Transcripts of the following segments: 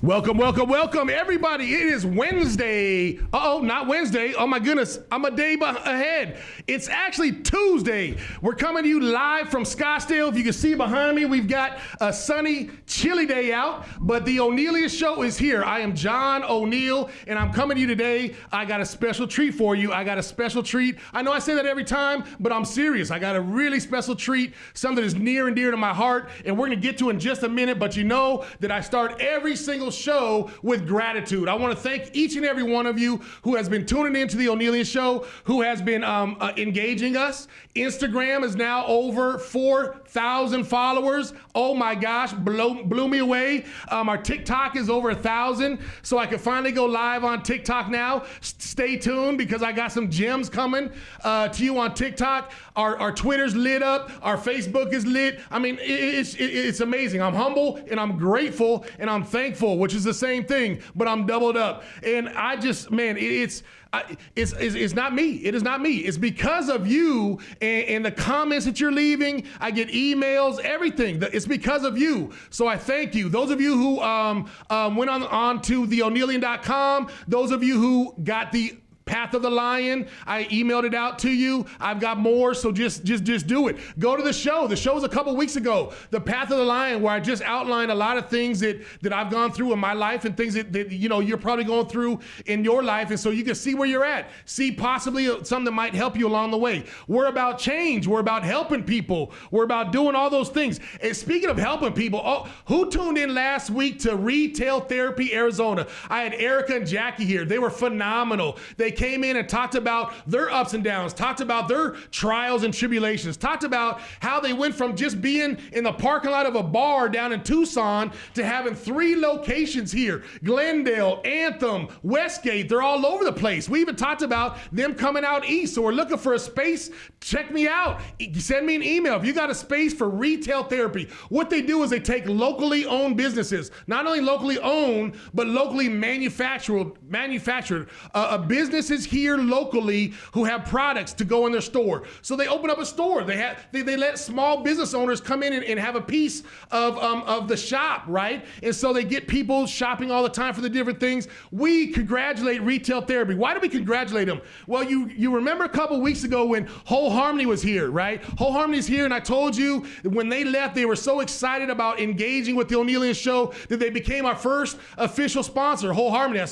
Welcome, welcome, welcome, everybody. It is Wednesday. Not Wednesday. Oh, my goodness. I'm a day ahead. It's actually Tuesday. We're coming to you live from Scottsdale. If you can see behind me, we've got a sunny, chilly day out, but the Onealien show is here. I am John O'Neill, and I'm coming to you today. I got a special treat for you. I got a special treat. I know I say that every time, but I'm serious. I got a really special treat, something that is near and dear to my heart, and we're going to get to it in just a minute, but you know that I start every single show with gratitude. I want to thank each and every one of you who has been tuning into the Onealien show, who has been engaging us. Instagram is now over 4,000 followers. Oh my gosh, blew me away. Our TikTok is over 1,000, so I can finally go live on TikTok now. Stay tuned because I got some gems coming to you on TikTok. Our Twitter's lit up. Our Facebook is lit. I mean, it's amazing. I'm humble and I'm grateful and I'm thankful, which is the same thing, but I'm doubled up. And I just, man, it's not me. It is not me. It's because of you and the comments that you're leaving. I get emails, everything. It's because of you. So I thank you. Those of you who went on to theonealien.com, those of you who got the Path of the Lion, I emailed it out to you. I've got more, so just do it. Go to the show. The show was a couple weeks ago, The Path of the Lion, where I just outlined a lot of things that I've gone through in my life and things that you know you're probably going through in your life, and so you can see where you're at. See possibly something that might help you along the way. We're about change. We're about helping people. We're about doing all those things. And speaking of helping people, who tuned in last week to Retail Therapy Arizona? I had Erica and Jackie here. They were phenomenal. They came in and talked about their ups and downs, talked about their trials and tribulations, talked about how they went from just being in the parking lot of a bar down in Tucson to having 3 locations here: Glendale, Anthem, Westgate. They're all over the place. We even talked about them coming out east. So we're looking for a space. Check me out. Send me an email if you got a space for retail therapy. What they do is they take locally owned businesses, not only locally owned, but locally manufactured businesses here locally who have products to go in their store. So they open up a store. They let small business owners come in and have a piece of the shop, right? And so they get people shopping all the time for the different things. We congratulate Retail Therapy. Why do we congratulate them? Well, you remember a couple weeks ago when Whole Harmony was here, right? Whole Harmony's here, and I told you that when they left, they were so excited about engaging with the Onealien show that they became our first official sponsor. Whole Harmony.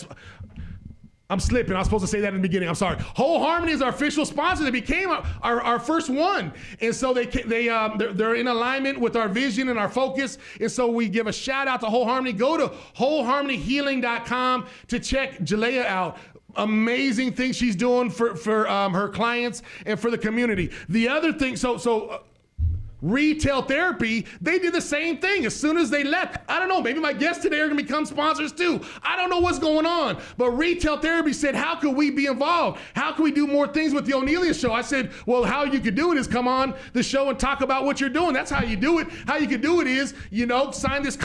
I'm slipping. I was supposed to say that in the beginning. I'm sorry. Whole Harmony is our official sponsor. They became our first one. And so they're in alignment with our vision and our focus. And so we give a shout out to Whole Harmony. Go to wholeharmonyhealing.com to check Jalea out. Amazing things she's doing for her clients and for the community. The other thing, Retail Therapy, they did the same thing as soon as they left. I don't know, maybe my guests today are gonna become sponsors too. I don't know what's going on, but Retail Therapy said, how could we be involved? How can we do more things with the Onealien show? I said, well, how you could do it is come on the show and talk about what you're doing. That's how you do it. How you could do it is, sign this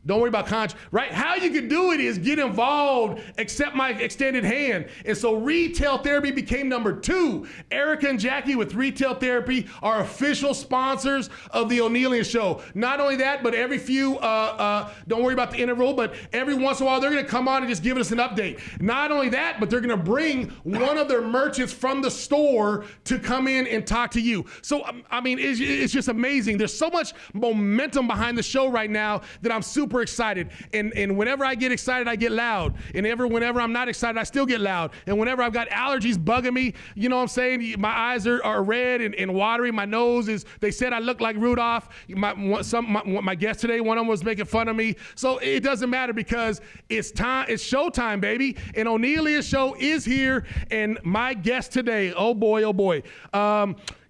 don't worry about contract, right? How you can do it is get involved, accept my extended hand. And so Retail Therapy became number 2. Erica and Jackie with Retail Therapy are official sponsors of the Onealien show. Not only that, but every few, don't worry about the interval, but every once in a while, they're gonna come on and just give us an update. Not only that, but they're gonna bring one of their merchants from the store to come in and talk to you. So, I mean, it's just amazing. There's so much momentum behind the show right now that I'm super excited. And whenever I get excited, I get loud. And whenever I'm not excited, I still get loud. And whenever I've got allergies bugging me, you know what I'm saying? My eyes are red and watery. My nose is, they said I look like Rudolph. My guest today, one of them was making fun of me. So it doesn't matter because it's showtime, baby. And Onealien's show is here. And my guest today, oh boy.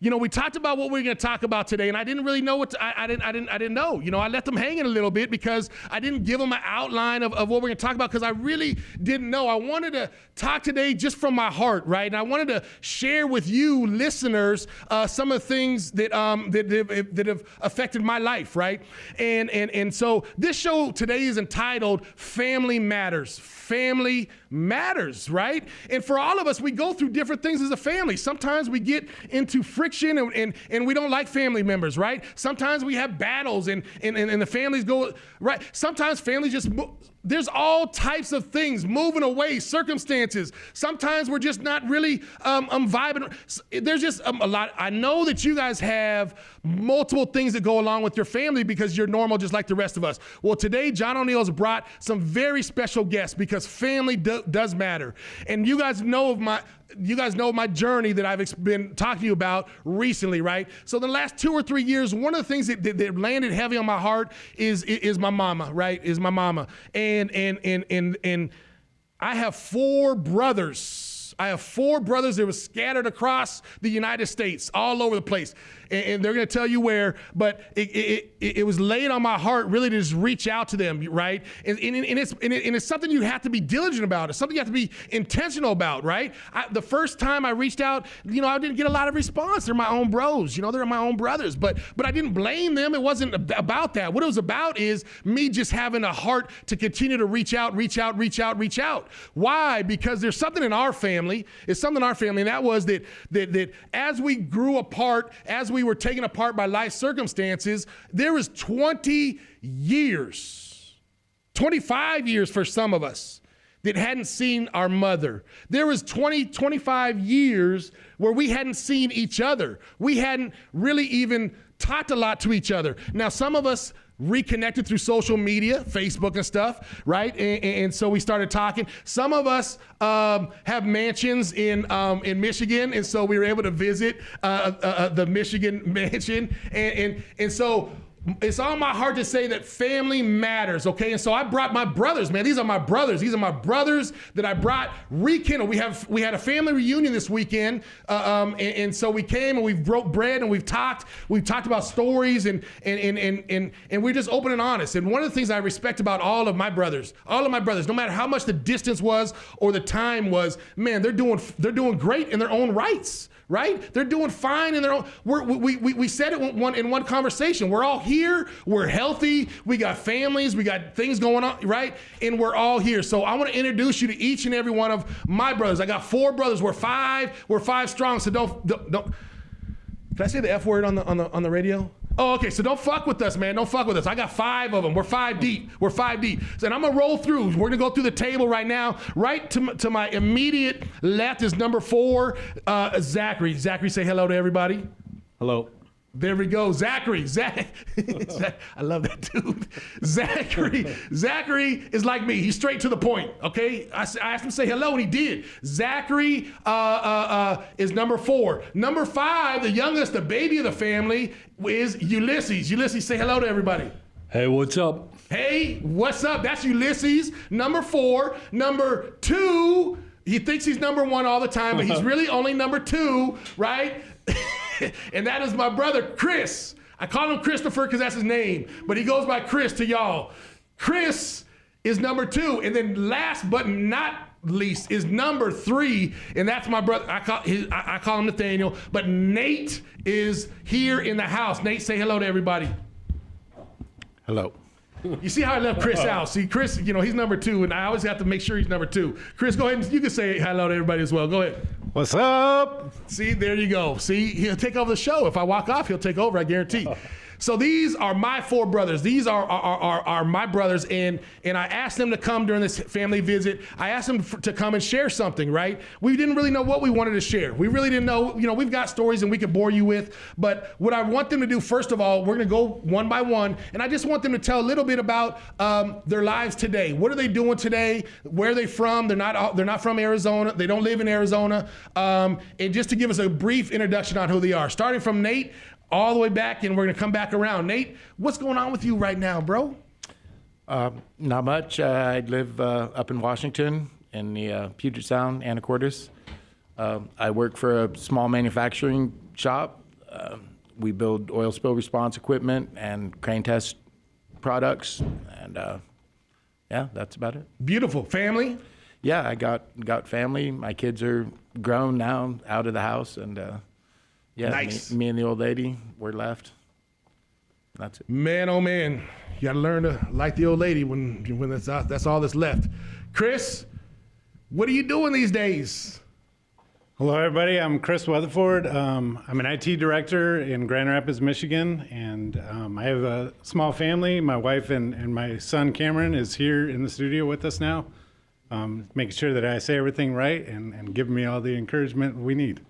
We talked about what we were going to talk about today, and I didn't really know I didn't know. I let them hang in a little bit because I didn't give them an outline of what we're going to talk about because I really didn't know. I wanted to talk today just from my heart, right? And I wanted to share with you listeners some of the things that have affected my life, right? And so this show today is entitled Family Matters. Family matters, right? And for all of us, we go through different things as a family. Sometimes we get into friction and we don't like family members, right? Sometimes we have battles and the families go, right? Sometimes families just there's all types of things moving away, circumstances. Sometimes we're just not really vibing. There's just a lot. I know that you guys have multiple things that go along with your family because you're normal just like the rest of us. Well, today, John Oneal's brought some very special guests because family does matter. And you guys know my journey that I've been talking to you about recently, right? So the last 2 or 3 years, one of the things that landed heavy on my heart is my mama, right? Is my mama. And I have 4 brothers. I have 4 brothers that were scattered across the United States, all over the place. And they're going to tell you where, but it was laid on my heart really to just reach out to them, right? And it's something you have to be diligent about. It's something you have to be intentional about, right? The first time I reached out, I didn't get a lot of response. They're my own bros, they're my own brothers, but I didn't blame them. It wasn't about that. What it was about is me just having a heart to continue to reach out. Why? Because there's something in our family. It's something in our family, and that was that as we grew apart, as we were taken apart by life circumstances, there was 20 years, 25 years for some of us that hadn't seen our mother. There was 25 years where we hadn't seen each other. We hadn't really even talked a lot to each other. Now, some of us reconnected through social media, Facebook and stuff, right? And so we started talking. Some of us have mansions in Michigan, and so we were able to visit the Michigan mansion. And so it's on my heart to say that family matters, okay? And so I brought my brothers, man. These are my brothers. These are my brothers that I brought rekindled. We had a family reunion this weekend, and so we came and we broke bread and we've talked about stories and we're just open and honest. And one of the things I respect about all of my brothers, no matter how much the distance was or the time was, man, they're doing great in their own rights. Right? They're doing fine in their own. We said it in one conversation. We're all here. We're healthy. We got families. We got things going on, right? And we're all here. So I want to introduce you to each and every one of my brothers. I got 4 brothers. We're five strong. So don't. Can I say the F word on the radio? Oh, okay. So don't fuck with us, man. Don't fuck with us. I got 5 of them. We're 5 deep. So, and I'm gonna roll through. We're gonna go through the table right now. Right to my immediate left is number 4, Zachary. Zachary, say hello to everybody. Hello. There we go. Zachary. I love that dude. Zachary is like me. He's straight to the point, okay? I asked him to say hello, and he did. Zachary is number 4. Number 5, the youngest, the baby of the family, is Ulysses. Ulysses, say hello to everybody. Hey, what's up? Hey, what's up? That's Ulysses. Number 4. Number 2, he thinks he's number 1 all the time, but he's really only number 2, right? And that is my brother, Chris. I call him Christopher because that's his name, but he goes by Chris to y'all. Chris is number 2. And then last but not least is number 3, and that's my brother. I call him Nathaniel, but Nate is here in the house. Nate, say hello to everybody. Hello. You see how I left Chris out? See, Chris, he's number 2, and I always have to make sure he's number 2. Chris, go ahead and you can say hello to everybody as well. Go ahead. What's up? See, there you go. See, he'll take over the show. If I walk off, he'll take over, I guarantee. So these are my 4 brothers. These are my brothers, and I asked them to come during this family visit. I asked them to come and share something, right? We didn't really know what we wanted to share. We really didn't know, we've got stories and we could bore you with, but what I want them to do, first of all, we're gonna go one by one, and I just want them to tell a little bit about their lives today. What are they doing today? Where are they from? They're not from Arizona. They don't live in Arizona. And just to give us a brief introduction on who they are. Starting from Nate, all the way back, and we're gonna come back around. Nate, what's going on with you right now, bro? Not much. I live up in Washington in the Puget Sound, Anacortes. I work for a small manufacturing shop. We build oil spill response equipment and crane test products, and yeah, that's about it. Beautiful. Family? Yeah, I got family. My kids are grown now, out of the house, and yeah, nice. Me and the old lady, we're left. That's it. Man, oh man, you gotta learn to like the old lady when that's all that's left. Chris, what are you doing these days? Hello, everybody. I'm Chris Weatherford. I'm an IT director in Grand Rapids, Michigan, and I have a small family. My wife and my son Cameron is here in the studio with us now, making sure that I say everything right and giving me all the encouragement we need.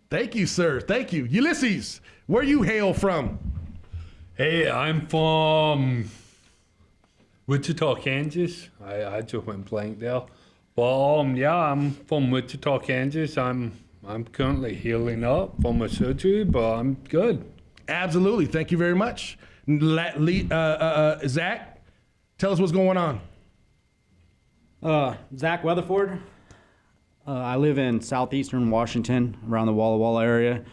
Thank you, sir. Thank you. Ulysses, where you hail from? Hey, I'm from Wichita, Kansas. I just went blank there. But yeah, I'm from Wichita, Kansas. I'm currently healing up from a surgery, but I'm good. Absolutely. Thank you very much. Zach, tell us what's going on. Zach Weatherford. I live in southeastern Washington, around the Walla Walla area.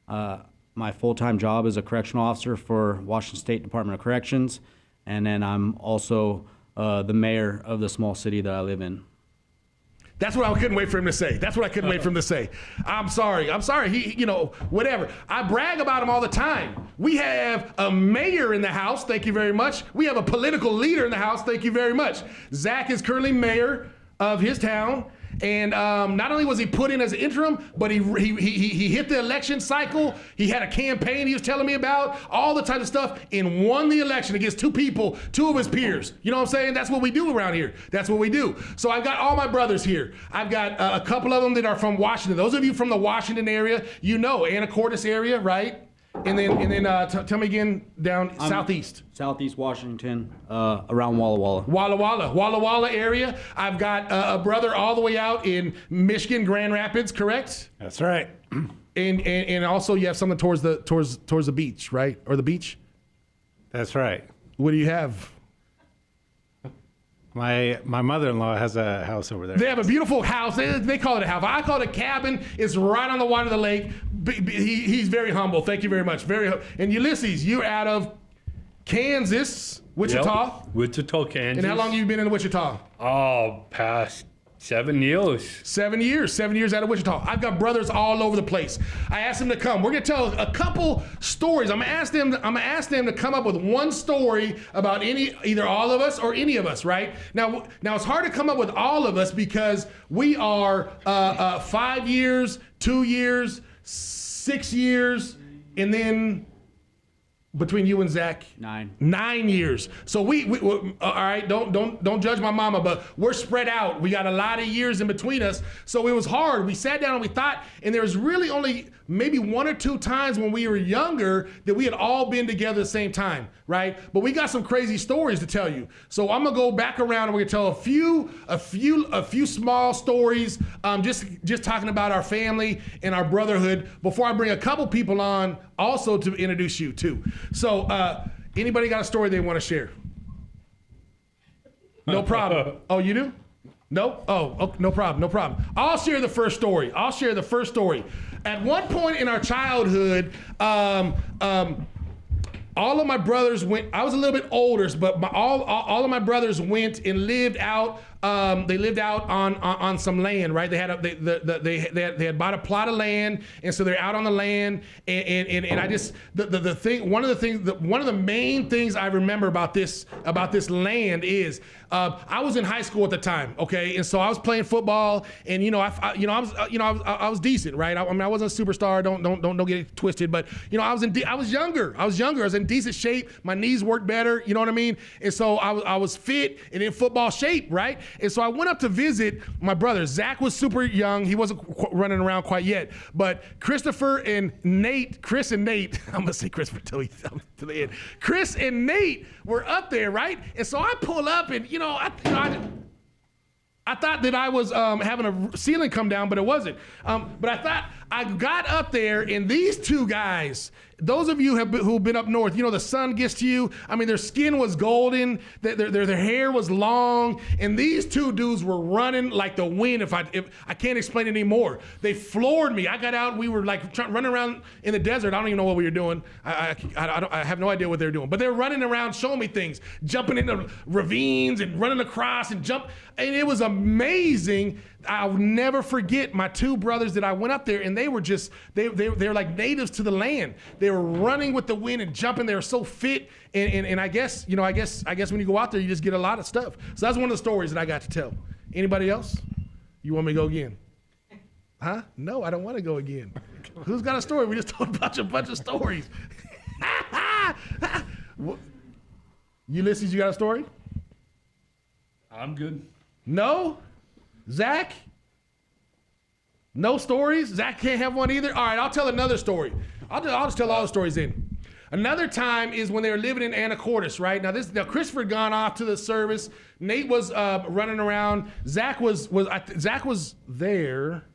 My full-time job is a correctional officer for Washington State Department of Corrections, and then I'm also the mayor of the small city that I live in. That's what I couldn't wait for him to say. That's what I couldn't wait for him to say. I'm sorry. He, whatever. I brag about him all the time. We have a mayor in the House. Thank you very much. We have a political leader in the House. Thank you very much. Zach is currently mayor of his town. And not only was he put in as an interim, but he hit the election cycle. He had a campaign he was telling me about, all the type of stuff, and won the election against two people, two of his peers. You know what I'm saying? That's what we do around here. That's what we do. So I've got all my brothers here. I've got a couple of them that are from Washington. Those of you from the Washington area, you know, Anacortes area, right? And then tell me again, down southeast. Southeast Washington, around Walla Walla. Walla Walla area. I've got a brother all the way out in Michigan, Grand Rapids, correct? That's right. And also you have something towards the beach, right? Or the beach? That's right. What do you have? My mother-in-law has a house over there. They have a beautiful house. They call it a house. I call it a cabin. It's right on the water of the lake. He's very humble. Thank you very much. And Ulysses, you're out of Kansas, Wichita. Yep. Wichita, Kansas. And how long have you been in Wichita? Oh, past 7 years. 7 years. 7 years out of Wichita. I've got brothers all over the place. I asked them to come. We're gonna tell a couple stories. I'm gonna ask them to come up with one story about either all of us or any of us, right? Now it's hard to come up with all of us because we are 5 years, 2 years, 6 years, and then between you and Zach, 9 years. So we all right. Don't judge my mama, but we're spread out. We got a lot of years in between us, so it was hard. We sat down and we thought, and there was really only maybe 1 or 2 times when we were younger that we had all been together at the same time, right? But we got some crazy stories to tell you. So I'm gonna go back around and we're gonna tell a few small stories, just talking about our family and our brotherhood before I bring a couple people on also to introduce you too. So anybody got a story they want to share? No problem. Oh, you do? No? Oh, no problem. I'll share the first story. At one point in our childhood, all of my brothers went. I was a little bit older, but all of my brothers went and lived out. They lived out on some land, right? They had bought a plot of land, and so they're out on the land. And I just one of the main things I remember about this land is I was in high school at the time, okay, and so I was playing football, and I was decent, right? I mean, I wasn't a superstar. Don't get it twisted, but I was younger. I was in decent shape. My knees worked better. You know what I mean? And so I was fit and in football shape, right? And so I went up to visit my brother. Zach was super young. He wasn't running around quite yet. But Chris and Nate, I'm going to say Christopher till the end. Chris and Nate were up there, right? And so I pull up and, I thought that I was having a ceiling come down, but it wasn't. But I thought I got up there, and these two guys, those of you who've been up north, the sun gets to you. I mean, their skin was golden, their hair was long, and these two dudes were running like the wind. If I can't explain it anymore, they floored me. I got out, we were like running around in the desert. I don't even know what we were doing. I have no idea what they were doing, but they were running around showing me things, jumping into ravines and running across and and it was amazing. I'll never forget my two brothers that I went up there, and they were just they're like natives to the land. They were running with the wind and jumping. They were so fit, and I guess when you go out there, you just get a lot of stuff. So that's one of the stories that I got to tell. Anybody else? You want me to go again? Huh? No, I don't want to go again. Who's got a story? We just told a bunch of stories. Ulysses, you got a story? I'm good. No? Zach? No stories? Zach can't have one either? All right, I'll tell another story. I'll just tell all the stories in. Another time is when they were living in Anacortes, right? Now Christopher had gone off to the service. Nate was running around. Zach was there,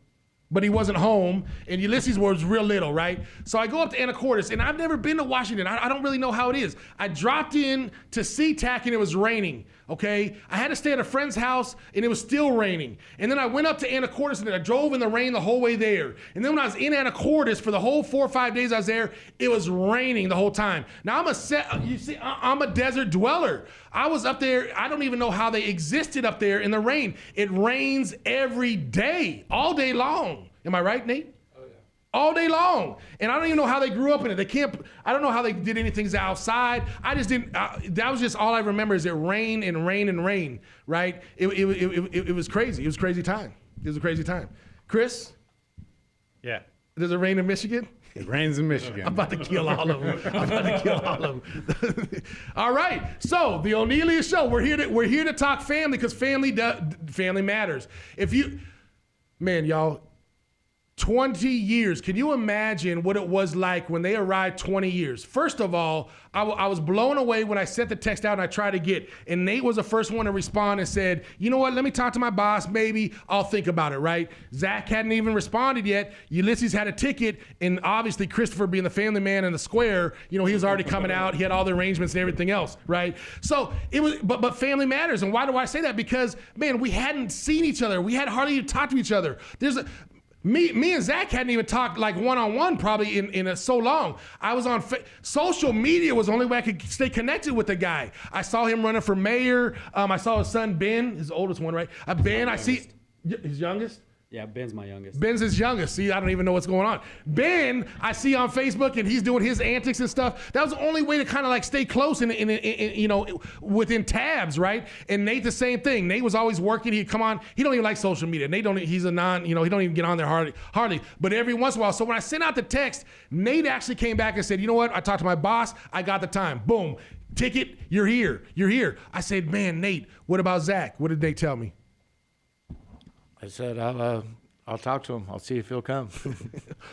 but he wasn't home, and Ulysses was real little, right? So I go up to Anacortes, and I've never been to Washington. I don't really know how it is. I dropped in to SeaTac, and it was raining, okay? I had to stay at a friend's house, and it was still raining. And then I went up to Anacortes, and I drove in the rain the whole way there. And then when I was in Anacortes for the whole 4 or 5 days I was there, it was raining the whole time. Now I'm a desert dweller. I was up there, I don't even know how they existed up there in the rain. It rains every day, all day long. Am I right, Nate? Oh, yeah. All day long. And I don't even know how they grew up in it. I don't know how they did anything outside. I just didn't, that was just all I remember is it rained and rained and rained, right? It was crazy. It was a crazy time. It was a crazy time. Chris? Yeah. Does it rain in Michigan? It rains in Michigan. I'm about to kill all of them. All right. So the Onealien Show. We're here to talk family because family matters. Y'all, 20 years. Can you imagine what it was like when they arrived 20 years? First of all, I was blown away when I sent the text out and I tried to get, and Nate was the first one to respond and said, you know what, let me talk to my boss, maybe I'll think about it, right? Zach hadn't even responded yet. Ulysses had a ticket, and obviously Christopher being the family man in the square, he was already coming out. He had all the arrangements and everything else, right? So it was, but family matters. And why do I say that? Because, man, we hadn't seen each other. We had hardly even talked to each other. Me and Zach hadn't even talked like one-on-one probably in so long. I was on social media was the only way I could stay connected with the guy. I saw him running for mayor. I saw his son Ben, his oldest one, right? Ben, I see his youngest. Yeah, Ben's my youngest. Ben's his youngest. See, I don't even know what's going on. Ben, I see on Facebook, and he's doing his antics and stuff. That was the only way to kind of like stay close and within tabs, right? And Nate, the same thing. Nate was always working. He'd come on. He don't even like social media. Nate he's a non, he don't even get on there hardly. But every once in a while, so when I sent out the text, Nate actually came back and said, you know what? I talked to my boss. I got the time. Boom. Ticket. You're here. I said, man, Nate, what about Zach? What did Nate tell me? I said, I'll talk to him. I'll see if he'll come.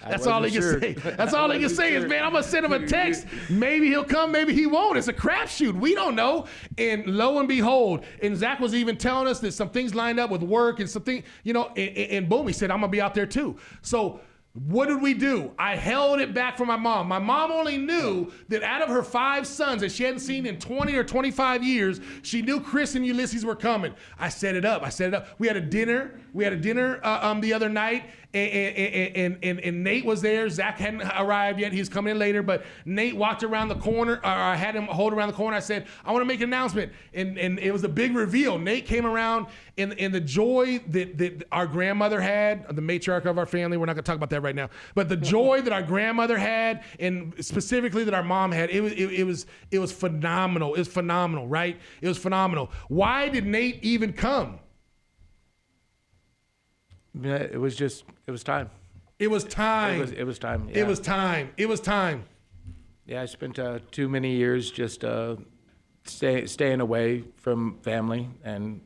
That's all he can say. That's all he can say is, man, I'm going to send him a text. Maybe he'll come, maybe he won't. It's a crapshoot. We don't know. And lo and behold, and Zach was even telling us that some things lined up with work and something, and boom, he said, I'm going to be out there too. So what did we do? I held it back from my mom. My mom only knew that out of her 5 sons that she hadn't seen in 20 or 25 years, she knew Chris and Ulysses were coming. I set it up. We had a dinner. The other night, and Nate was there. Zach hadn't arrived yet. He was coming in later, but Nate walked around the corner, or I had him hold around the corner. I said, I want to make an announcement. And it was a big reveal. Nate came around, and the joy that our grandmother had, the matriarch of our family, we're not going to talk about that right now, but the joy that our grandmother had, and specifically that our mom had, it was phenomenal. It was phenomenal, right? It was phenomenal. Why did Nate even come? Yeah, it was time. It was time. It was time. Yeah. It was time. Yeah, I spent too many years just staying away from family, and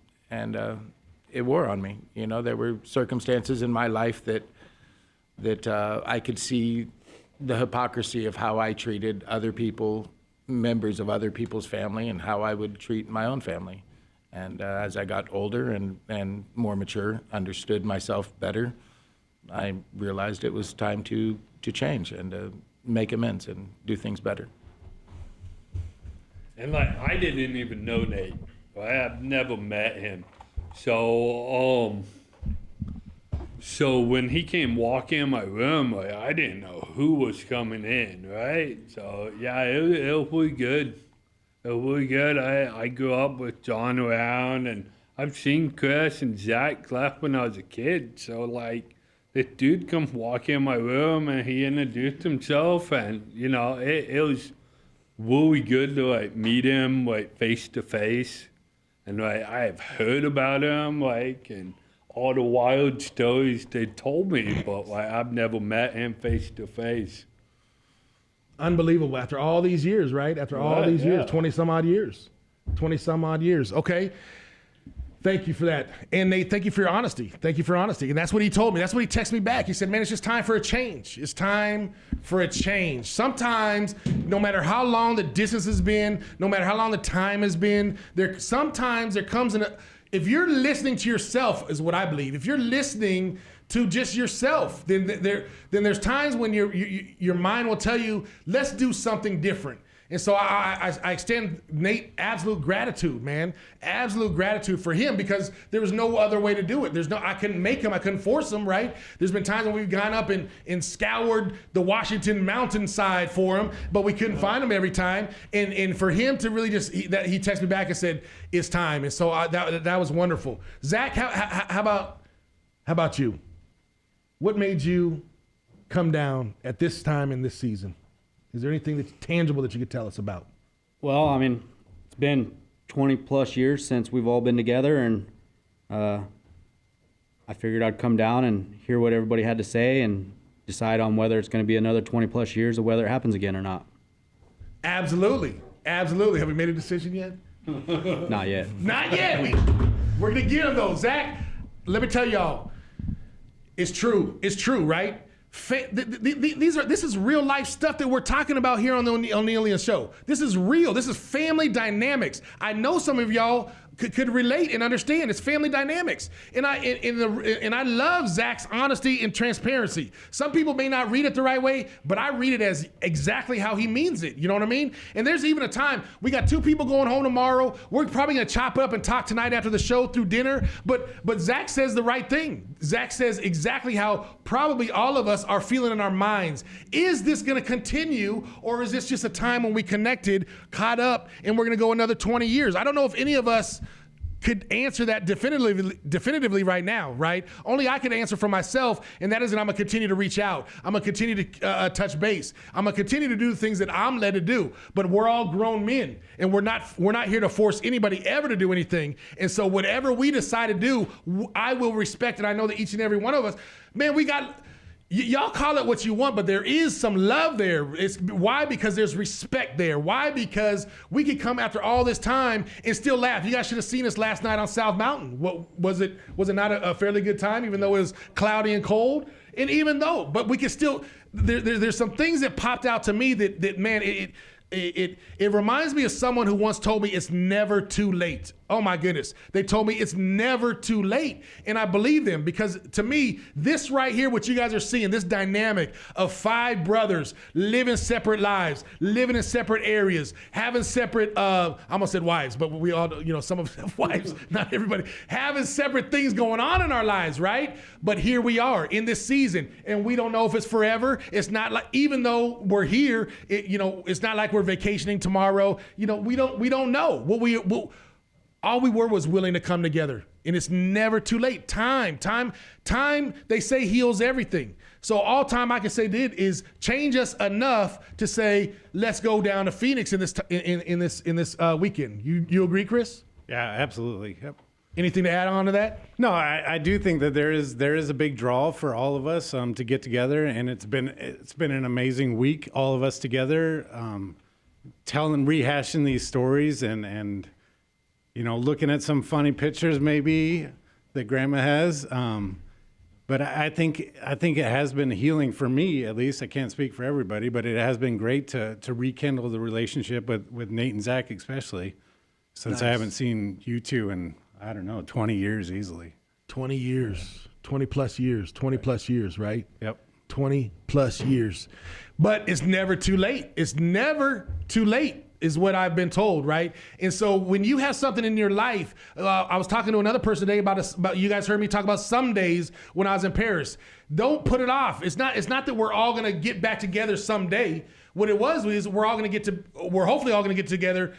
it wore on me. There were circumstances in my life that I could see the hypocrisy of how I treated other people, members of other people's family, and how I would treat my own family. And as I got older and more mature, understood myself better, I realized it was time to change and make amends and do things better. And I didn't even know Nate. I have never met him. So when he came walking in my room, I didn't know who was coming in, right? So yeah, it was good. It was good. I grew up with John around, and I've seen Chris and Zach left when I was a kid. So this dude come walk in my room, and he introduced himself, and it was really good to meet him face to face, and I have heard about him and all the wild stories they told me, but like I've never met him face to face. Unbelievable. After all these years, right? After all Right, these years, yeah. 20 some odd years. 20 some odd years. Okay. Thank you for that. And Nate, thank you for your honesty. Thank you for your honesty. And that's what he told me. That's what he texted me back. He said, man, it's just time for a change. It's time for a change. Sometimes, no matter how long the distance has been, no matter how long the time has been, sometimes there comes if you're listening to yourself, is what I believe. If you're listening to just yourself, then there's times when your mind will tell you, let's do something different. And so I extend Nate absolute gratitude, man. Absolute gratitude for him, because there was no other way to do it. I couldn't make him, I couldn't force him, right? There's been times when we've gone up and scoured the Washington mountainside for him, but we couldn't find him every time. And for him to really he texted me back and said, it's time. And so that was wonderful. Zach, how about you? What made you come down at this time in this season? Is there anything that's tangible that you could tell us about? Well, I mean, it's been 20 plus years since we've all been together, and I figured I'd come down and hear what everybody had to say and decide on whether it's going to be another 20 plus years or whether it happens again or not. Absolutely. Absolutely. Have we made a decision yet? Not yet. Not yet. We're going to get them, though. Zach, let me tell y'all, it's true. It's true, right? This is real life stuff that we're talking about here on the Onealien show. This is real. This is family dynamics. I know some of y'all could relate and understand. It's family dynamics, and I love Zach's honesty and transparency. Some people may not read it the right way, but I read it as exactly how he means it. You know what I mean? And there's even a time we got 2 people going home tomorrow. We're probably gonna chop up and talk tonight after the show through dinner. But Zach says the right thing. Zach says exactly how probably all of us are feeling in our minds. Is this gonna continue, or is this just a time when we connected, caught up, and we're gonna go another 20 years? I don't know if any of us could answer that definitively right now, right? Only I could answer for myself, and that is that I'm gonna continue to reach out. I'm gonna continue to touch base. I'm gonna continue to do the things that I'm led to do. But we're all grown men, and we're not here to force anybody ever to do anything. And so whatever we decide to do, I will respect, and I know that each and every one of us, man, we got. Y'all call it what you want, but there is some love there. Why? Because there's respect there. Why? Because we could come after all this time and still laugh. You guys should have seen us last night on South Mountain. What was it? Was it not a fairly good time, even though it was cloudy and cold? And even though, but we could still. There's some things that popped out to me that man, it reminds me of someone who once told me it's never too late. Oh my goodness. They told me it's never too late. And I believe them, because to me, this right here, what you guys are seeing, this dynamic of 5 brothers living separate lives, living in separate areas, having separate, I almost said wives, but we all, some of us have wives, not everybody, having separate things going on in our lives, right? But here we are in this season, and we don't know if it's forever. It's not like, even though we're here, it's not like we're vacationing tomorrow. We don't know. All we were was willing to come together, and it's never too late. Time, they say, heals everything. So all time I can say did is change us enough to say, let's go down to Phoenix in this weekend. You agree, Chris? Yeah, absolutely. Yep. Anything to add on to that? No, I do think that there is a big draw for all of us to get together, and it's been an amazing week, all of us together, rehashing these stories and looking at some funny pictures maybe that Grandma has. But I think it has been healing for me, at least. I can't speak for everybody, but it has been great to rekindle the relationship with Nate and Zach, especially, since Nice. I haven't seen you two in, I don't know, 20 years easily. 20 years, 20 plus years, right? Yep. 20 plus years. But it's never too late. It's never too late, is what I've been told, right? And so when you have something in your life, I was talking to another person today about you guys heard me talk about some days when I was in Paris. Don't put it off. It's not that we're all gonna get back together someday. What it was we're hopefully all gonna get together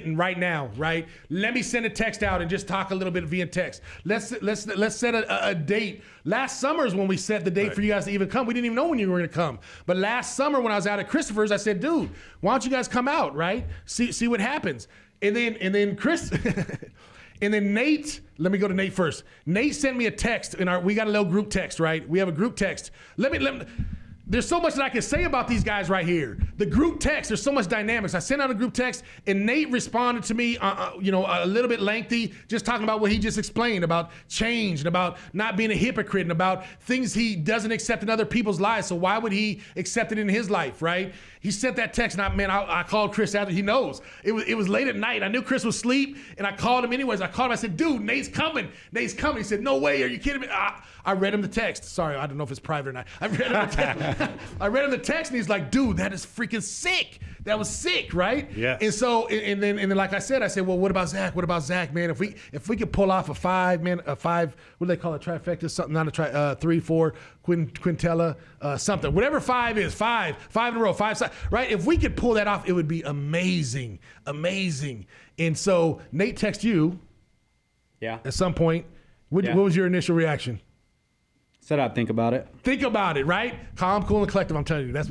right now, right? Let me send a text out and just talk a little bit via text. Let's set a date. Last summer is when we set the date for you guys to even come. We didn't even know when you were going to come. But last summer when I was out at Christopher's, I said, dude, why don't you guys come out, right? See what happens. And then Chris And then Nate, let me go to Nate first. Nate sent me a text we got a little group text, right? We have a group text. There's so much that I can say about these guys right here. The group text, there's so much dynamics. I sent out a group text, and Nate responded to me, a little bit lengthy, just talking about what he just explained about change and about not being a hypocrite and about things he doesn't accept in other people's lives. So why would he accept it in his life, right? He sent that text, and I called Chris after. He knows. It was late at night. I knew Chris was asleep, and I called him anyways. I called him. I said, dude, Nate's coming. Nate's coming. He said, no way. Are you kidding me? I read him the text. Sorry, I don't know if it's private or not. I read him the text. I read him the text, and he's like, dude, that is freaking sick. That was sick, right? Yes. And so, and then like I said, well, what about Zach? What about Zach, man? If we could pull off a five, what do they call it? Trifecta? Something, not a 3, 4, quintella, something. Whatever five is, five in a row, five, right? If we could pull that off, it would be amazing, amazing. And so Nate texted you at some point. What was your initial reaction? Said I'd think about it. Think about it, right? Calm, cool, and collective. I'm telling you, that's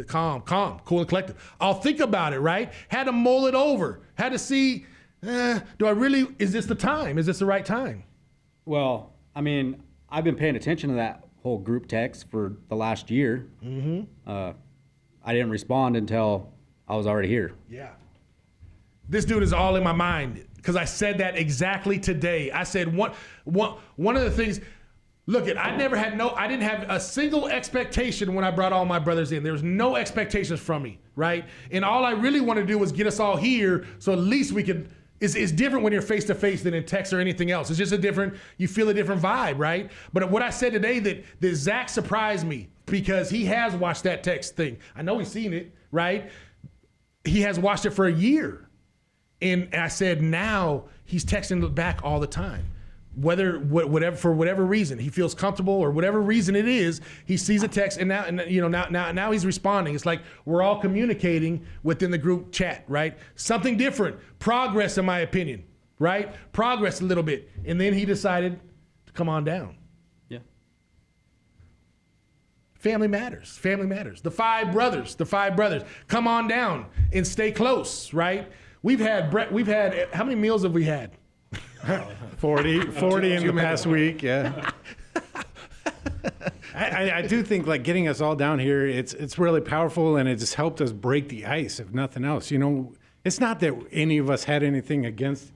calm, cool, and collective. I'll think about it, right? Had to mull it over. Had to see, is this the time? Is this the right time? Well, I mean, I've been paying attention to that whole group text for the last year. Mm-hmm. I didn't respond until I was already here. Yeah. This dude is all in my mind because I said that exactly today. I said one of the things. Look, I didn't have a single expectation when I brought all my brothers in. There was no expectations from me, right? And all I really wanted to do was get us all here so at least we could, it's different when you're face to face than in text or anything else. It's just you feel a different vibe, right? But what I said today that Zach surprised me because he has watched that text thing. I know he's seen it, right? He has watched it for a year. And I said now he's texting back all the time. For whatever reason he feels comfortable or whatever reason it is, he sees a text and now he's responding. It's like we're all communicating within the group chat, right? Something different, progress in my opinion, right? Progress a little bit, and then he decided to come on down. Yeah. Family matters. Family matters. The five brothers, come on down and stay close, right? We've had how many meals have we had? 40 in the past week, yeah. I do think like getting us all down here, it's really powerful, and it just helped us break the ice, if nothing else. It's not that any of us had anything against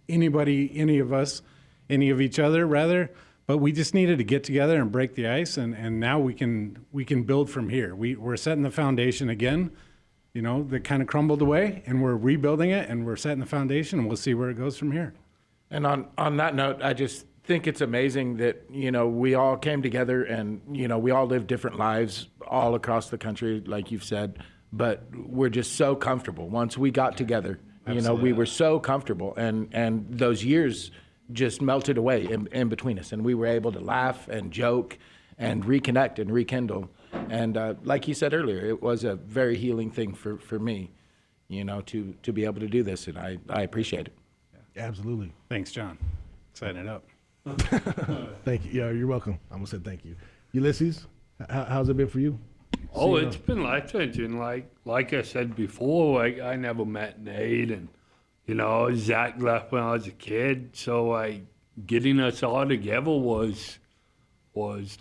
anybody, any of each other, rather, but we just needed to get together and break the ice, and now we can build from here. We're setting the foundation again, that kind of crumbled away, and we're rebuilding it, and we're setting the foundation, and we'll see where it goes from here. And on that note, I just think it's amazing that, we all came together and, we all live different lives all across the country, like you've said, but we're just so comfortable. Once we got together, we were so comfortable, and those years just melted away in between us, and we were able to laugh and joke and reconnect and rekindle. And like you said earlier, it was a very healing thing for me, to be able to do this, and I appreciate it. Absolutely. Thanks, John. Setting it up. Thank you. Yeah, you're welcome. I'm gonna say thank you. Ulysses, how's it been for you? Oh, it's been life-changing. Like I said before, I never met Nate, and Zach left when I was a kid. So getting us all together was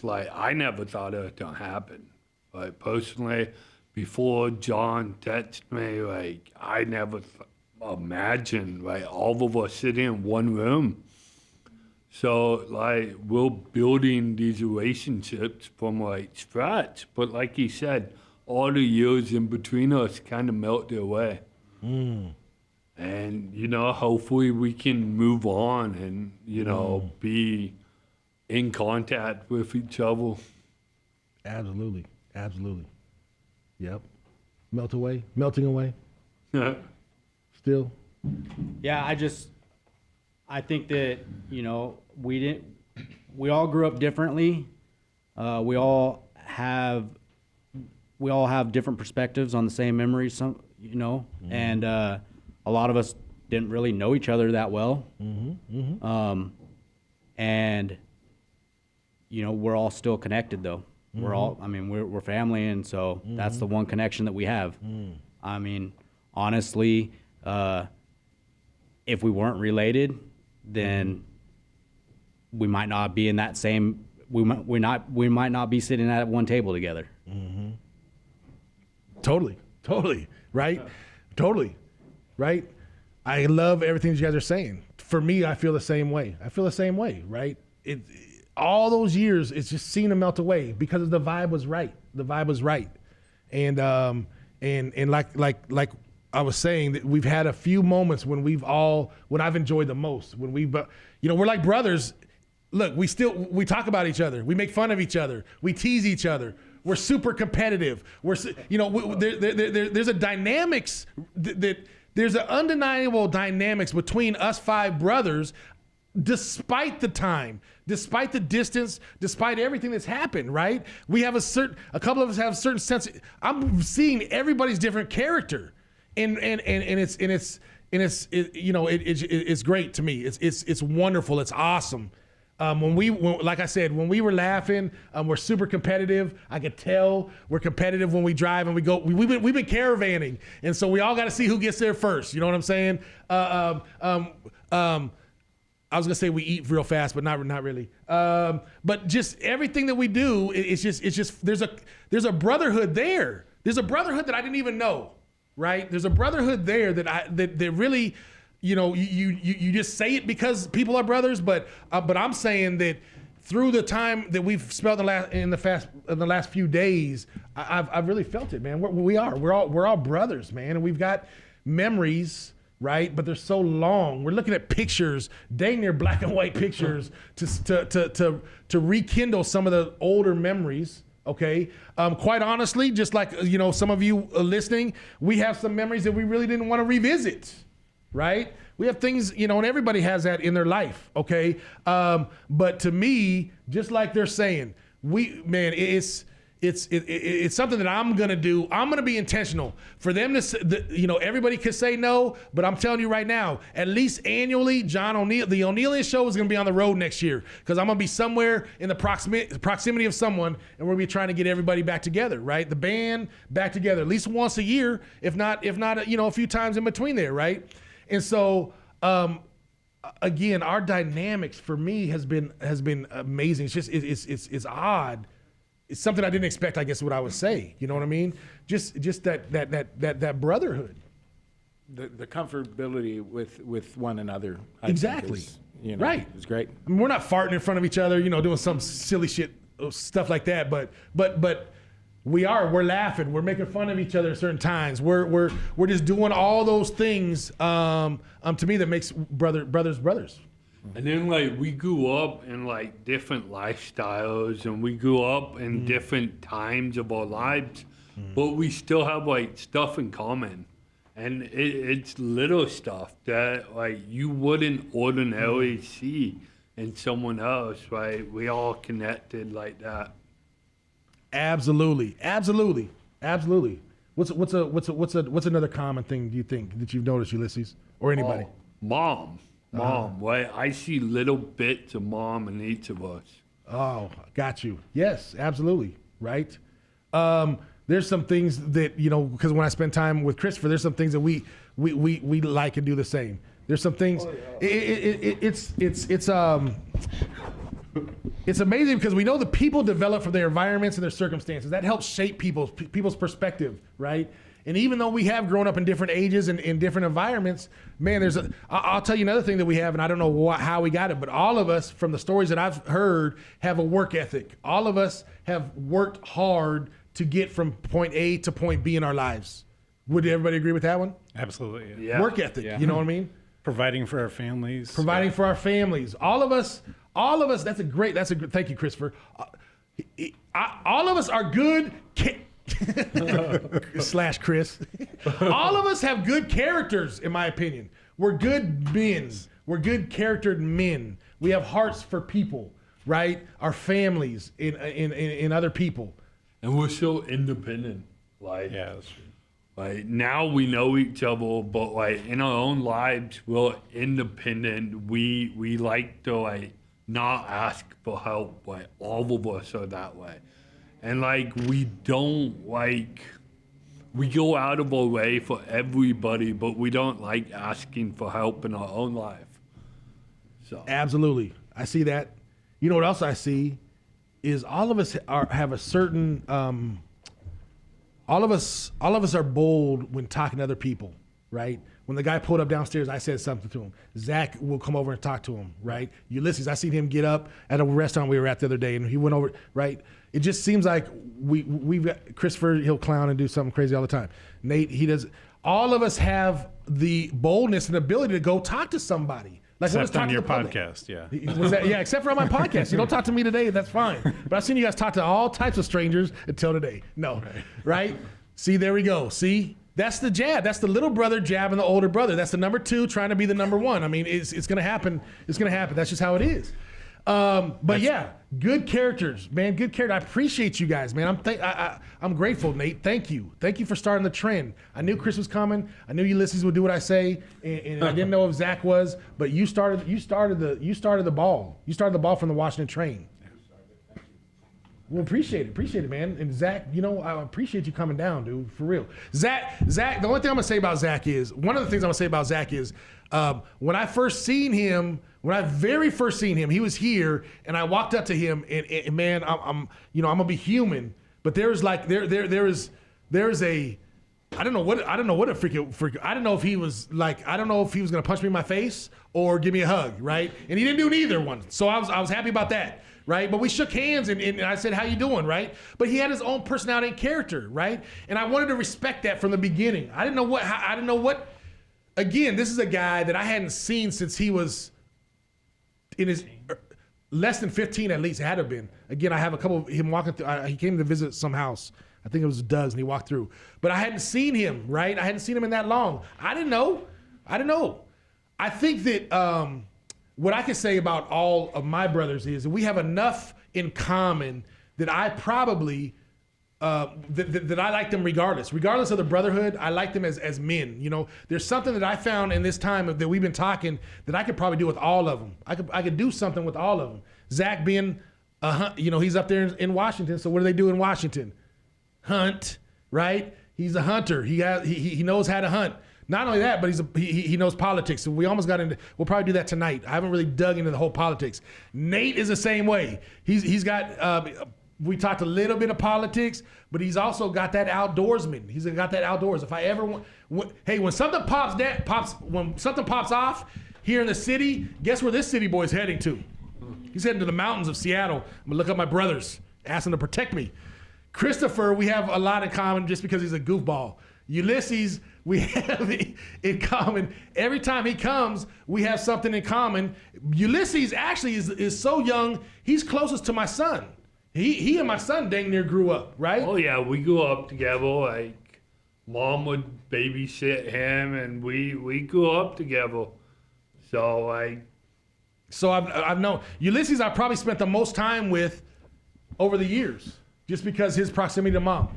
like I never thought it was gonna happen. Like personally, before John texted me, I never imagined all of us sitting in one room. So we're building these relationships from scratch. But like he said, all the years in between us kind of melted away. And hopefully we can move on and be in contact with each other. Absolutely. Yep. Melting away. Still. Yeah, I think that, we all grew up differently. We all have different perspectives on the same memories, and a lot of us didn't really know each other that well. And we're all still connected though. We're family, and so that's the one connection that we have. I mean, honestly, if we weren't related, then we might not be in that same. We might not be sitting at one table together. Totally, right? Totally, right? I love everything you guys are saying. For me, I feel the same way. Right? All those years, it's just seeing them melt away because the vibe was right. And like I was saying, that we've had a few moments when I've enjoyed the most. When we're like brothers. Look, we talk about each other. We make fun of each other. We tease each other. We're super competitive. There's a dynamics there's an undeniable dynamics between us five brothers, despite the time, despite the distance, despite everything that's happened. Right? We have a couple of us have a certain sense. I'm seeing everybody's different character, and it's great to me. It's wonderful. It's awesome. Like I said, when we were laughing, we're super competitive. I could tell we're competitive when we drive and we go. We've been caravanning, and so we all got to see who gets there first. You know what I'm saying? I was gonna say we eat real fast, but not really. But just everything that we do, it's just there's a brotherhood there. There's a brotherhood that I didn't even know. Right? There's a brotherhood there that really. You just say it because people are brothers, but I'm saying that through the time that we've spent in the last few days, I've really felt it, man. We're all brothers, man, and we've got memories, right? But they're so long. We're looking at pictures, dang near black and white pictures, to rekindle some of the older memories. Okay. Quite honestly, just like some of you listening, we have some memories that we really didn't want to revisit. Right? We have things, and everybody has that in their life, okay? But to me, just like they're saying, it's something that I'm gonna do. I'm gonna be intentional for them to, everybody could say no, but I'm telling you right now, at least annually, the Onealien show is gonna be on the road next year because I'm gonna be somewhere in the proximity of someone, and we're gonna be trying to get everybody back together, right? The band back together at least once a year, if not, a few times in between there, right? And so, again, our dynamics for me has been amazing. It's just it's odd. It's something I didn't expect. I guess what I would say. You know what I mean? Just that brotherhood. The comfortability with one another. I Exactly. think is, Right. It's great. I mean, we're not farting in front of each other. Doing some silly shit stuff like that. But we're laughing. We're making fun of each other at certain times. We're just doing all those things. To me, that makes brothers. And then we grew up in different lifestyles, and we grew up in different times of our lives, but we still have stuff in common. And it's little stuff that you wouldn't ordinarily see in someone else, right? We all connected like that. Absolutely. What's another common thing do you think that you've noticed, Ulysses, or anybody? Oh, mom, right? I see little bits of mom in each of us. Oh, got you. Yes, absolutely. Right. There's some things that because when I spend time with Christopher, there's some things that we like and do the same. There's some things. It's amazing because we know that people develop from their environments and their circumstances. That helps shape people's perspective, right? And even though we have grown up in different ages and in different environments, man, I'll tell you another thing that we have, and I don't know how we got it, but all of us, from the stories that I've heard, have a work ethic. All of us have worked hard to get from point A to point B in our lives. Would everybody agree with that one? Absolutely. Yeah. Work ethic, Yeah. you know what I mean? Providing for our families. Providing for our families. All of us, thank you, Christopher. All of us are good, slash Chris. All of us have good characters, in my opinion. We're good men. We're good charactered men. We have hearts for people, right? Our families, in other people. And we're so independent. Yeah, that's true. Now we know each other, but in our own lives, we're independent. We like to not ask for help. All of us are that way. And we don't we go out of our way for everybody, but we don't like asking for help in our own life. So Absolutely. I see that. You know what else I see is all of us have a certain all of us are bold when talking to other people, right? When the guy pulled up downstairs, I said something to him. Zach will come over and talk to him, right? Ulysses, I seen him get up at a restaurant we were at the other day, and he went over, right? It just seems like we've got Christopher, he'll clown and do something crazy all the time. Nate, he does. All of us have the boldness and ability to go talk to somebody. Like Except on your public. podcast, yeah. Yeah, except for on my podcast. You don't talk to me today, that's fine. But I've seen you guys talk to all types of strangers until today. No, right? See, there we go. See? That's the jab. That's the little brother jabbing the older brother. That's the number 2 trying to be the number 1. I mean, it's going to happen. It's going to happen. That's just how it is. But yeah, good characters, man. Good character. I appreciate you guys, man. I'm grateful, Nate. Thank you. Thank you for starting the trend. I knew Chris was coming. I knew Ulysses would do what I say, and I didn't know if Zach was. But you started the ball. You started the ball from the Washington train. Well, appreciate it, man. And Zach, you know, I appreciate you coming down, dude, for real. Zach, the only thing I'm gonna say about Zach is, one of the things I'm gonna say about Zach is, when I very first seen him, he was here, and I walked up to him, and man, I'm gonna be human, but there's like there is a, I don't know what a freaking I don't know if he was gonna punch me in my face or give me a hug, right? And he didn't do neither one, so I was happy about that. Right, but we shook hands and I said, "How you doing?" Right, but he had his own personality and character, right, and I wanted to respect that from the beginning. I didn't know what. Again, this is a guy that I hadn't seen since he was in his less than 15, at least. It had to have been. Again, I have a couple of him walking through. He came to visit some house. I think it was Doug's, and he walked through. But I hadn't seen him. Right, I hadn't seen him in that long. I didn't know. I think that. What I can say about all of my brothers is that we have enough in common that I probably that I like them regardless of the brotherhood. I like them as men. You know, there's something that I found in this time that we've been talking that I could probably do with all of them. I could do something with all of them. Zach being he's up there in Washington. So what do they do in Washington? Hunt, right? He's a hunter. He knows how to hunt. Not only that, but he knows politics. So we almost got into. We'll probably do that tonight. I haven't really dug into the whole politics. Nate is the same way. He's got. We talked a little bit of politics, but he's also got that outdoorsman. He's got that outdoors. If I ever want, when something pops off here in the city, guess where this city boy's heading to? He's heading to the mountains of Seattle. I'm gonna look up my brothers, ask them to protect me. Christopher, we have a lot in common just because he's a goofball. Ulysses, we have in common. Every time he comes, we have something in common. Ulysses actually is so young, he's closest to my son. He and my son dang near grew up, right? Oh yeah, we grew up together. Like mom would babysit him, and we grew up together. So I've known Ulysses. I probably spent the most time with over the years, just because his proximity to mom.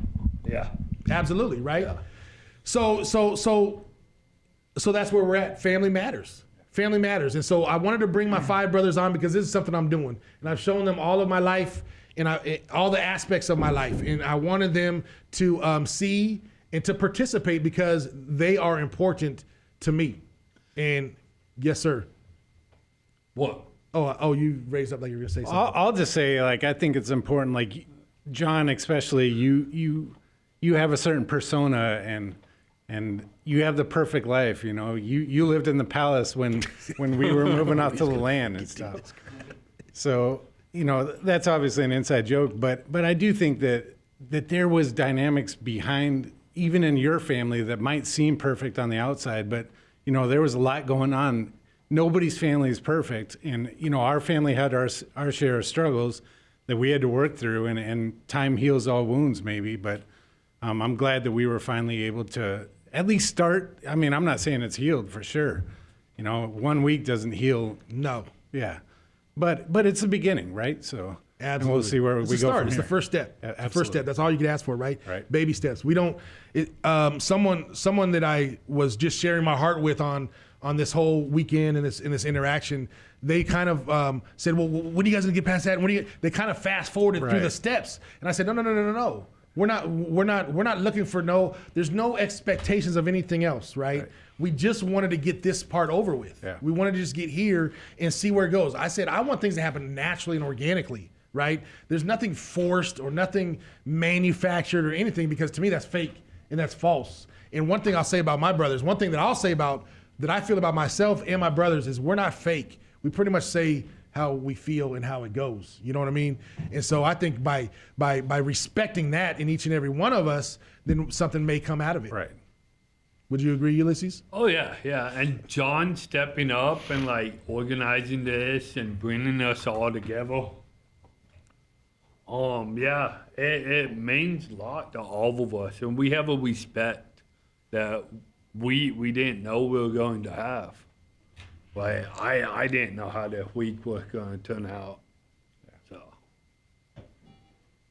Yeah, absolutely, right. Yeah. So that's where we're at. Family matters. Family matters. And so I wanted to bring my 5 brothers on because this is something I'm doing. And I've shown them all of my life and all the aspects of my life. And I wanted them to see and to participate because they are important to me. And yes, sir. What? Oh, you raised up like you were going to say something. I'll just say, like, I think it's important, like, John, especially, you have a certain persona and you have the perfect life, you know. You lived in the palace when we were moving out to the land and stuff. So, you know, that's obviously an inside joke, but I do think that there was dynamics behind, even in your family, that might seem perfect on the outside, but, you know, there was a lot going on. Nobody's family is perfect, and, you know, our family had our share of struggles that we had to work through, and time heals all wounds, maybe, but I'm glad that we were finally able to at least start. I mean, I'm not saying it's healed for sure. You know, 1 week doesn't heal. No. Yeah. But it's the beginning, right? So absolutely. And we'll see where we go from It's here. the first step. Yeah, the first step. That's all you can ask for, right? Right. Baby steps. We don't. Someone that I was just sharing my heart with on this whole weekend and this interaction, they kind of said, "Well, when are you guys gonna get past that?" They kind of fast forwarded through the steps, and I said, "No. We're not looking for there's no expectations of anything else, right? We just wanted to get this part over with. Yeah. We wanted to just get here and see where it goes. I said, I want things to happen naturally and organically, right? There's nothing forced or nothing manufactured or anything, because to me that's fake and that's false. And one thing I'll say about my brothers, one thing that I'll say about, that I feel about myself and my brothers, is we're not fake. We pretty much say how we feel and how it goes. You know what I mean? And so I think by respecting that in each and every one of us, then something may come out of it. Right. Would you agree, Ulysses? Oh yeah, yeah. And John stepping up and like organizing this and bringing us all together. Yeah, it means a lot to all of us, and we have a respect that we didn't know we were going to have. Like I didn't know how this week was going to turn out. So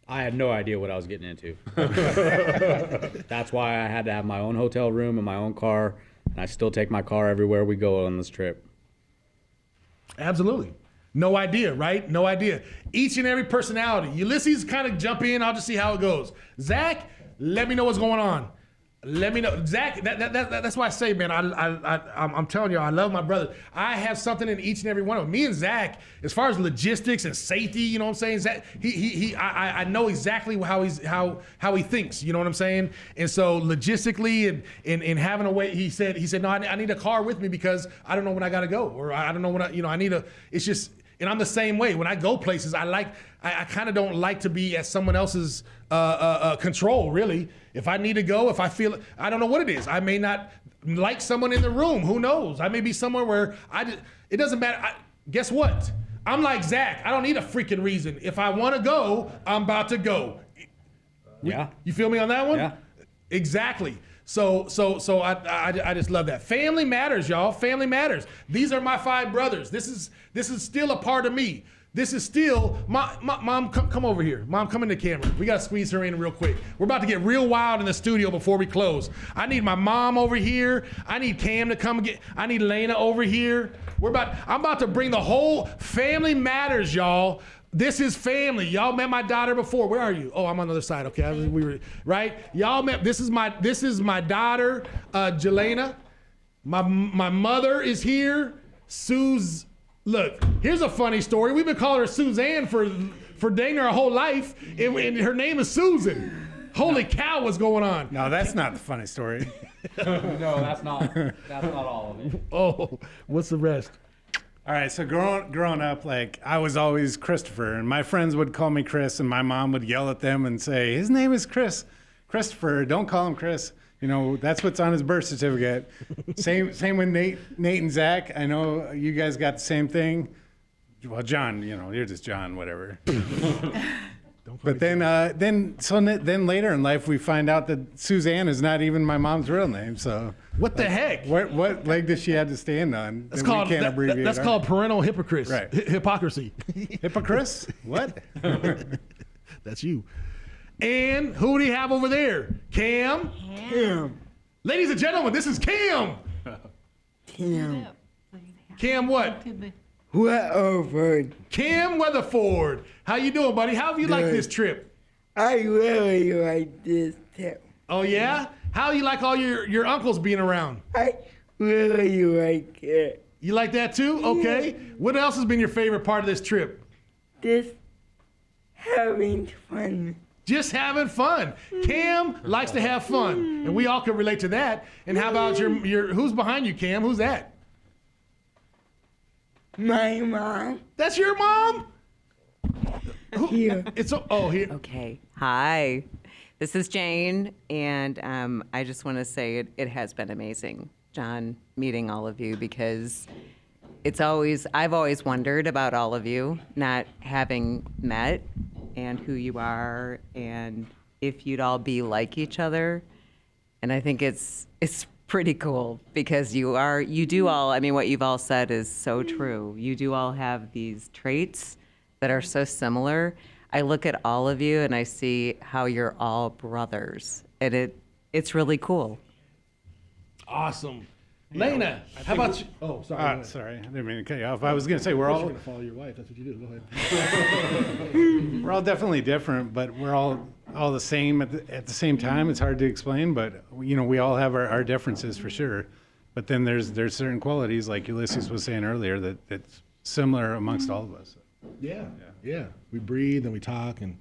I had no idea what I was getting into. That's why I had to have my own hotel room and my own car, and I still take my car everywhere we go on this trip. Absolutely. No idea, right? No idea. Each and every personality. Ulysses, kind of jump in. I'll just see how it goes. Zach, let me know what's going on. Let me know, Zach. That's why I say, man. I'm telling you, I love my brother. I have something in each and every one of them. Me and Zach, as far as logistics and safety, you know what I'm saying. Zach, I know exactly how he thinks. You know what I'm saying. And so logistically and having a way, he said, no, I need a car with me because I don't know when I got to go, or I don't know when I need a. It's just. And I'm the same way. When I go places, I kind of don't like to be at someone else's control, really. If I need to go, if I feel, I don't know what it is. I may not like someone in the room. Who knows? I may be somewhere where it doesn't matter. Guess what? I'm like Zach. I don't need a freaking reason. If I want to go, I'm about to go. Yeah. You feel me on that one? Yeah. Exactly. So I just love that. Family matters, y'all. Family matters. These are my 5 brothers. This is still a part of me. This is still mom. Come over here. Mom, come in the camera. We gotta squeeze her in real quick. We're about to get real wild in the studio before we close. I need my mom over here. I need Cam to come get. I need Lena over here. I'm about to bring the whole family matters, y'all. This is family. Y'all met my daughter before. Where are you? Oh, I'm on the other side. Okay, we were right. Y'all met. This is my daughter, Jelena. My mother is here. Look, here's a funny story. We've been calling her Suzanne for dang her whole life, and her name is Susan. Holy cow, what's going on? No, that's not the funny story. No, that's not all of it. Oh, what's the rest? All right, so growing up, like, I was always Christopher, and my friends would call me Chris, and my mom would yell at them and say, his name is Christopher, don't call him Chris. You know, that's what's on his birth certificate. Same with Nate and Zach. I know you guys got the same thing. Well, John, you know, you're just John, whatever. But then later in life, we find out that Suzanne is not even my mom's real name. So what the heck? What leg does she have to stand on? That's called parental hypocrisy. Right. Hypocrisy. Hypocrite? What? That's you. And who do you have over there? Cam. Ladies and gentlemen, this is Cam. Cam what? Weatherford. Cam Weatherford. How you doing, buddy? How have you liked this trip? I really like this trip. Oh yeah? How you like all your uncles being around? I really like it. You like that too? Okay. What else has been your favorite part of this trip? Just having fun. Just having fun. Cam likes to have fun, and we all can relate to that. And how about your who's behind you, Cam? Who's that? My mom. That's your mom? Here. Here. Okay. Hi. This is Jane, and I just want to say it has been amazing, John, meeting all of you, because I've always wondered about all of you, not having met, and who you are, and if you'd all be like each other. And I think it's pretty cool because you do all, I mean, what you've all said is so true. You do all have these traits that are so similar. I look at all of you and I see how you're all brothers, and it's really cool. Awesome. Lena, how about you? Oh, sorry. go ahead. Sorry, I didn't mean to cut you off. I was going to say we're You're all gonna follow your wife. That's what you do. Go ahead. we're all definitely different, but we're all the same at the same time. It's hard to explain, but we all have our differences for sure. But then there's certain qualities, like Ulysses was saying earlier, that's similar amongst all of us. Yeah. We breathe and we talk. And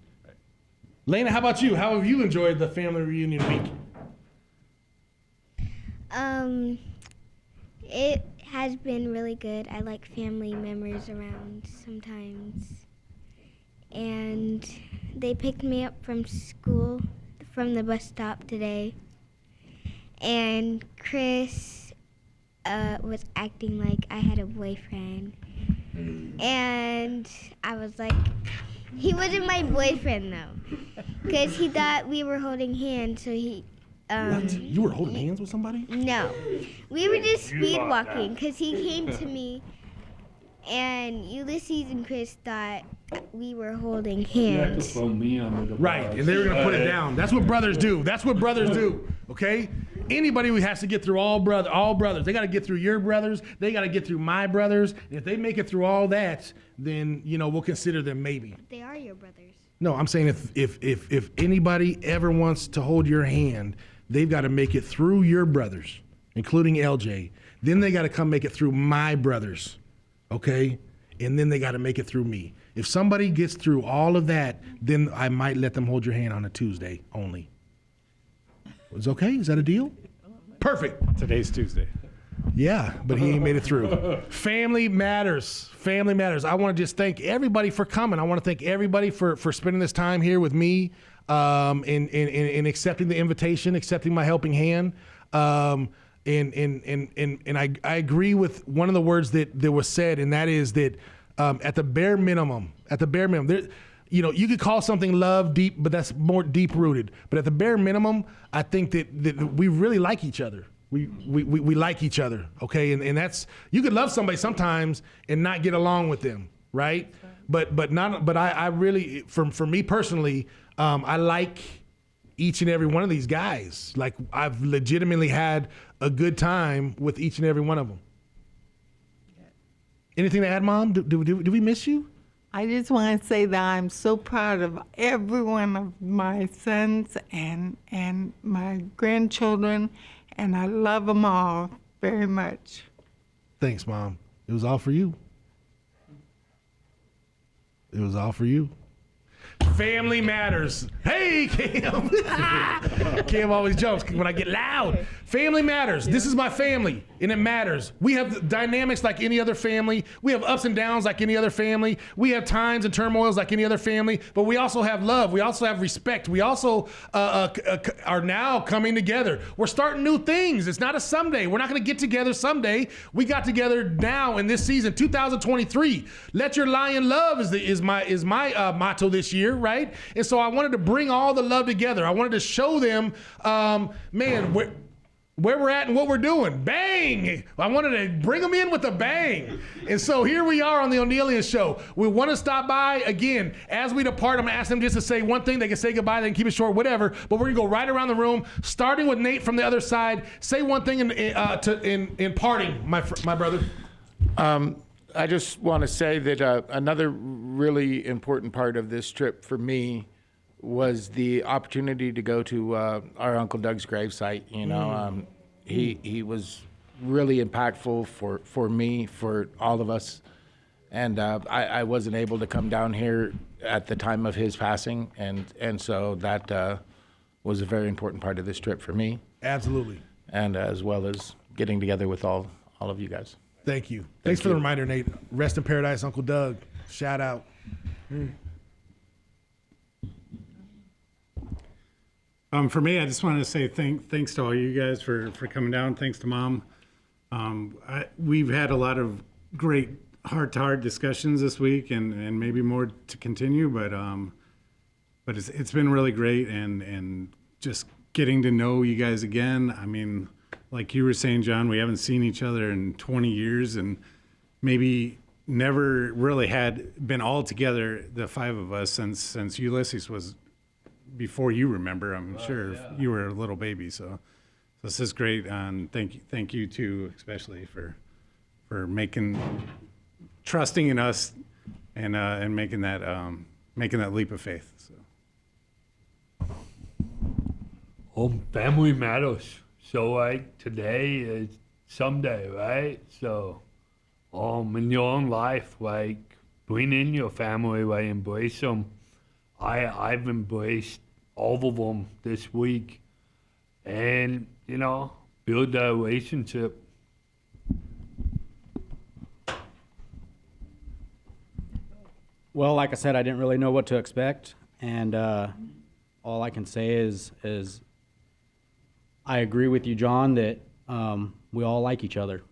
Lena, how about you? How have you enjoyed the family reunion week? It has been really good. I like family members around sometimes. And they picked me up from school, from the bus stop today. And Chris was acting like I had a boyfriend. And I was like, he wasn't my boyfriend though. Because he thought we were holding hands, so he... What? You were holding hands with somebody? No. We were just speed walking because he came to me and Ulysses and Chris thought we were holding You have to hands. throw me under the Right, bus. and they were gonna put it down. That's what brothers do. Okay? Anybody who has to get through all brothers. They got to get through your brothers. They got to get through my brothers. And if they make it through all that, then we'll consider them maybe. They are your brothers. No, I'm saying if anybody ever wants to hold your hand, they've got to make it through your brothers, including LJ. Then they got to come make it through my brothers, okay? And then they got to make it through me. If somebody gets through all of that, then I might let them hold your hand on a Tuesday only. Is okay? Is that a deal? Perfect. Today's Tuesday. Yeah, but he ain't made it through. Family matters. Family matters. I want to just thank everybody for coming. I want to thank everybody for spending this time here with me, and accepting the invitation, accepting my helping hand. And I agree with one of the words that was said, and that is that at the bare minimum, there, you could call something love deep, but that's more deep rooted. But at the bare minimum, I think that we really like each other. We like each other, okay? And that's, you could love somebody sometimes and not get along with them, right? But I really, for me personally, I like each and every one of these guys. Like, I've legitimately had a good time with each and every one of them. Anything to add, Mom? Do we miss you? I just want to say that I'm so proud of every one of my sons and my grandchildren, and I love them all very much. Thanks, Mom. It was all for you. It was all for you. Family matters. Hey, Cam. Cam always jumps when I get loud. Family matters. This is my family, and it matters. We have dynamics like any other family. We have ups and downs like any other family. We have times and turmoils like any other family, but we also have love. We also have respect. We also are now coming together. We're starting new things. It's not a someday. We're not going to get together someday. We got together now in this season, 2023. Let your lion love is my motto this year, right? And so I wanted to bring all the love together. I wanted to show them, where we're at and what we're doing. Bang! I wanted to bring them in with a bang. And so here we are on the Onealien Show. We want to stop by again. As we depart, I'm going to ask them just to say one thing. They can say goodbye. They can keep it short, whatever. But we're going to go right around the room, starting with Nate from the other side. Say one thing in parting, my brother. I just want to say that another really important part of this trip for me was the opportunity to go to our Uncle Doug's gravesite. He was really impactful for me, for all of us. And I wasn't able to come down here at the time of his passing. And so that was a very important part of this trip for me. Absolutely. And as well as getting together with all of you guys. Thank you. Thanks for the reminder, Nate. Rest in paradise, Uncle Doug. Shout out. For me, I just wanted to say thanks to all you guys for coming down. Thanks to Mom. We've had a lot of great heart-to-heart discussions this week, and maybe more to continue. But it's been really great, and just getting to know you guys again. I mean, like you were saying, John, we haven't seen each other in 20 years, and maybe never really had been all together, the five of us, since Ulysses was before you remember. I'm sure you were a little baby. So this is great, and thank you too, especially for trusting in us and making that leap of faith. So. Family matters. So like today is someday, right? So in your own life, like bring in your family, like embrace them. I've embraced all of them this week, and build that relationship. Well, like I said, I didn't really know what to expect, and all I can say is I agree with you, John, that we all like each other.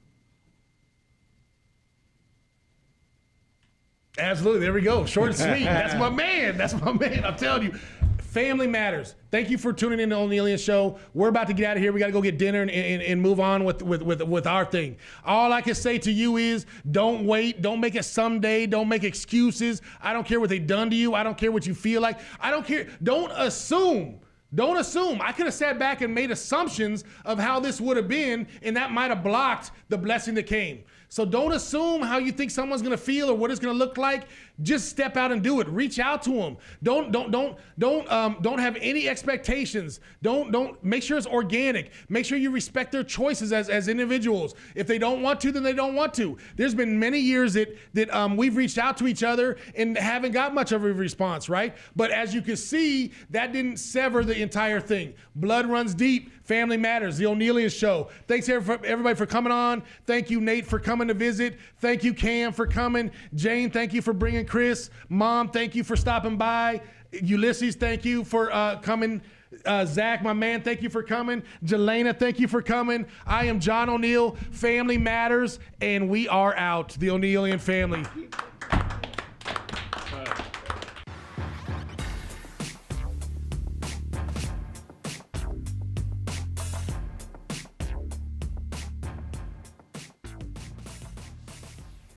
Absolutely. There we go. Short and sweet. That's my man. That's my man. I'm telling you. Family matters. Thank you for tuning in to Onealien Show. We're about to get out of here. We got to go get dinner and move on with our thing. All I can say to you is don't wait. Don't make it someday. Don't make excuses. I don't care what they've done to you. I don't care what you feel like. I don't care. Don't assume. Don't assume. I could have sat back and made assumptions of how this would have been, and that might have blocked the blessing that came. So don't assume how you think someone's gonna feel or what it's gonna look like. Just step out and do it. Reach out to them. Don't have any expectations. Don't make sure it's organic. Make sure you respect their choices as individuals. If they don't want to, then they don't want to. There's been many years that we've reached out to each other and haven't got much of a response, right? But as you can see, that didn't sever the entire thing. Blood runs deep. Family matters. The Onealien Show. Thanks everybody for coming on. Thank you, Nate, for coming to visit. Thank you, Cam, for coming. Jane, thank you for bringing Chris. Mom, thank you for stopping by. Ulysses, thank you for coming. Zach, my man, thank you for coming. Jelena, thank you for coming. I am John O'Neill. Family matters, and we are out. The Onealien family.